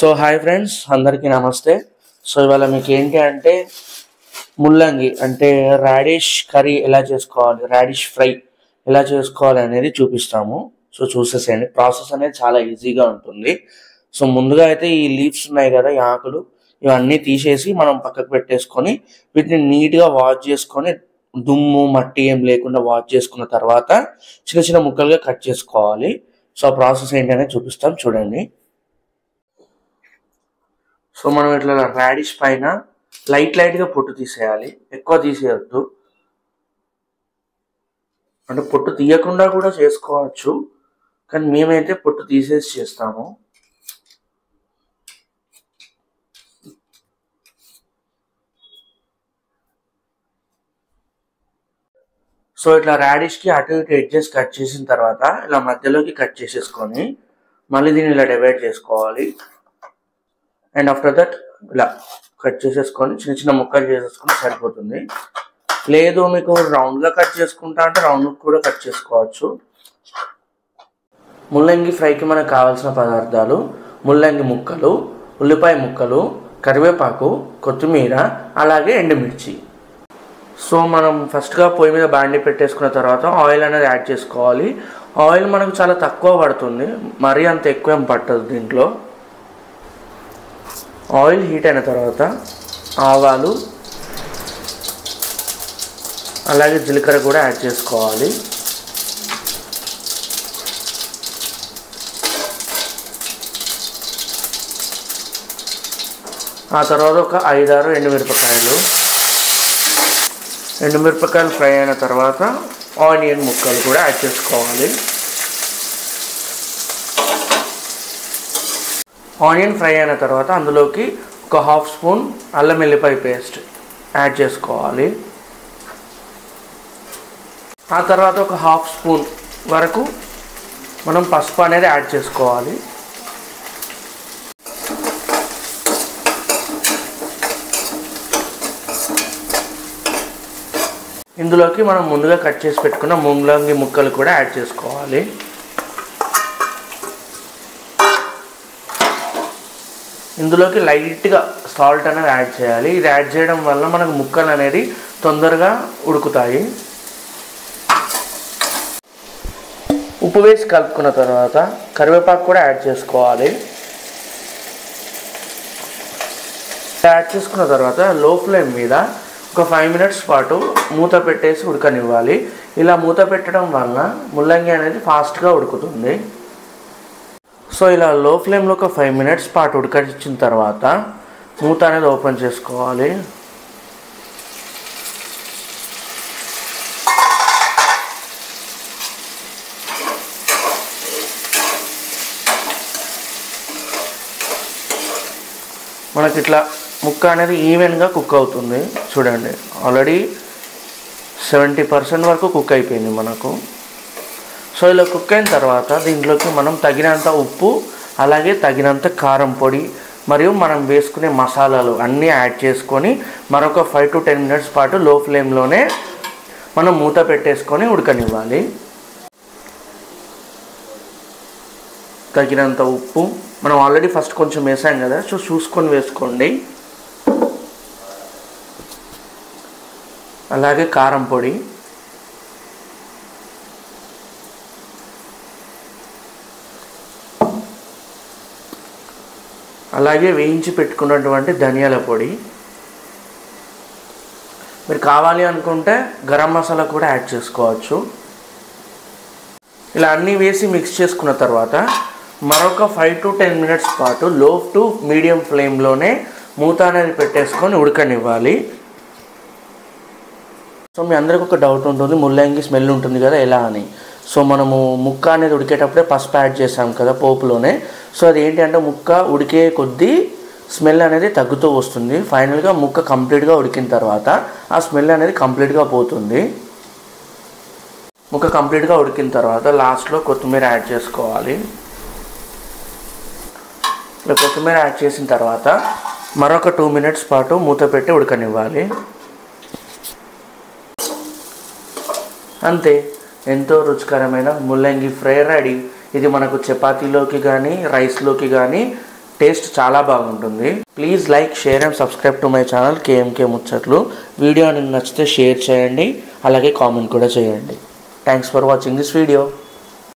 So hi friends, అందరికీ నమస్తే. So ఇవాళ మీకు ఏంటి అంటే ముల్లంగి అంటే రాడిష్ కర్రీ ఎలా చేసుకోవాలి, రాడిష్ ఫ్రై ఎలా చేసుకోవాలి అనేది చూపిస్తాము. సో చూసేసేయండి. ప్రాసెస్ అనేది చాలా ఈజీగా ఉంటుంది. సో ముందుగా అయితే ఈ లీవ్స్ ఉన్నాయి కదా, ఈ ఆకులు, ఇవన్నీ తీసేసి మనం పక్కకు పెట్టేసుకొని వీటిని నీట్గా వాష్ చేసుకొని దుమ్ము మట్టి ఏం లేకుండా వాష్ చేసుకున్న తర్వాత చిన్న చిన్న ముక్కలుగా కట్ చేసుకోవాలి. సో ఆ ప్రాసెస్ ఏంటి అనేది చూపిస్తాం, చూడండి. సో మనం ఇట్లా రాడిష్ పైన లైట్గా పొట్టు తీసేయాలి, ఎక్కువ తీసేయద్దు. అంటే పొట్టు తీయకుండా కూడా చేసుకోవచ్చు, కానీ మేమైతే పొట్టు తీసేసి చేస్తాము. సో ఇట్లా రాడిష్కి అటు ఇటు ఎడ్జెస్ కట్ చేసిన తర్వాత ఇలా మధ్యలోకి కట్ చేసేసుకొని మళ్ళీ దీన్ని ఇలా డివైడ్ చేసుకోవాలి. అండ్ ఆఫ్టర్ దట్ ఇలా కట్ చేసేసుకొని చిన్న చిన్న ముక్కలు చేసేసుకొని సరిపోతుంది. లేదు మీకు రౌండ్గా కట్ చేసుకుంటా అంటే రౌండ్ కూడా కట్ చేసుకోవచ్చు. ముల్లంగి ఫ్రైకి మనకు కావాల్సిన పదార్థాలు: ముల్లంగి ముక్కలు, ఉల్లిపాయ ముక్కలు, కరివేపాకు, కొత్తిమీర, అలాగే ఎండుమిర్చి. సో మనం ఫస్ట్గా పొయ్యి మీద బాండి పెట్టేసుకున్న తర్వాత ఆయిల్ అనేది యాడ్ చేసుకోవాలి. ఆయిల్ మనకు చాలా తక్కువ పడుతుంది, మరీ అంత ఎక్కువ ఏం పట్టదు. దీంట్లో ఆయిల్ హీట్ అయిన తర్వాత ఆవాలు అలాగే జీలకర్ర కూడా యాడ్ చేసుకోవాలి. ఆ తర్వాత ఒక 5-6 ఎండుమిరపకాయలు ఫ్రై అయిన తర్వాత ఆనియన్ ముక్కలు కూడా యాడ్ చేసుకోవాలి. ఆనియన్ ఫ్రై అయిన తర్వాత అందులోకి ఒక 1/2 స్పూన్ అల్లం వెల్లిపాయ పేస్ట్ యాడ్ చేసుకోవాలి. ఆ తర్వాత ఒక 1/2 స్పూన్ వరకు మనం పసుపు అనేది యాడ్ చేసుకోవాలి. ఇందులోకి మనం ముందుగా కట్ చేసి పెట్టుకున్న ముల్లంగి ముక్కలు కూడా యాడ్ చేసుకోవాలి. ఇందులోకి లైట్గా సాల్ట్ అనేది యాడ్ చేయాలి. ఇది యాడ్ చేయడం వల్ల మనకు ముక్కలు అనేది తొందరగా ఉడుకుతాయి. ఉప్పు వేసి కలుపుకున్న తర్వాత కరివేపాకు కూడా యాడ్ చేసుకోవాలి. యాడ్ చేసుకున్న తర్వాత లో ఫ్లేమ్ మీద ఒక 5 మినిట్స్ పాటు మూత పెట్టేసి ఉడకనివ్వాలి. ఇలా మూత పెట్టడం వల్ల ముల్లంగి అనేది ఫాస్ట్గా ఉడుకుతుంది. సో ఇలా లో ఫ్లేమ్లో ఒక 5 మినిట్స్ పాటు ఉడకనిచ్చిన తర్వాత మూత అనేది ఓపెన్ చేసుకోవాలి. మనకి ఇట్లా ముక్క అనేది ఈవెన్గా కుక్ అవుతుంది. చూడండి, ఆల్రెడీ 70% వరకు కుక్ అయిపోయింది మనకు. సో ఇలా కుక్ అయిన తర్వాత దీంట్లోకి మనం తగినంత ఉప్పు అలాగే తగినంత కారం పొడి మరియు మనం వేసుకునే మసాలాలు అన్నీ యాడ్ చేసుకొని మరొక 5 to 10 మినిట్స్ పాటు లో ఫ్లేమ్లోనే మనం మూత పెట్టేసుకొని ఉడకనివ్వాలి. తగినంత ఉప్పు మనం ఆల్రెడీ ఫస్ట్ కొంచెం వేసాం కదా, సో చూసుకొని వేసుకోండి. అలాగే కారం పొడి, అలాగే వేయించి పెట్టుకున్నటువంటి ధనియాల పొడి. మీరు కావాలి అనుకుంటే గరం మసాలా కూడా యాడ్ చేసుకోవచ్చు. ఇలా అన్నీ వేసి మిక్స్ చేసుకున్న తర్వాత మరొక 5 to 10 మినిట్స్ పాటు లో టు మీడియం ఫ్లేమ్లోనే మూత అనేది పెట్టేసుకొని ఉడకనివ్వాలి. సో మీ అందరికి ఒక డౌట్ ఉంటుంది, ముల్లంగి స్మెల్ ఉంటుంది కదా ఎలా అని. సో మనము ముక్క అనేది ఉడికేటప్పుడే పసుపు యాడ్ చేసాం కదా పోపులోనే. సో అది ఏంటి అంటే ముక్క ఉడికే కొద్దీ స్మెల్ అనేది తగ్గుతూ వస్తుంది. ఫైనల్గా ముక్క కంప్లీట్గా ఉడికిన తర్వాత ఆ స్మెల్ అనేది కంప్లీట్గా పోతుంది. ముక్క కంప్లీట్గా ఉడికిన తర్వాత లాస్ట్లో కొత్తిమీర యాడ్ చేసుకోవాలి. ఇలా కొత్తిమీర యాడ్ చేసిన తర్వాత మరొక 2 మినిట్స్ పాటు మూత పెట్టి ఉడకనివ్వాలి. అంతే, ఎంతో రుచికరమైన ముల్లంగి ఫ్రై రెడీ. ఇది మనకు చపాతీలోకి కానీ రైస్లోకి కానీ టేస్ట్ చాలా బాగుంటుంది. Please like, share and subscribe to my channel KMK ముచ్చట్లు. వీడియో నచ్చితే షేర్ చేయండి, అలాగే కామెంట్ కూడా చేయండి. Thanks for watching this video.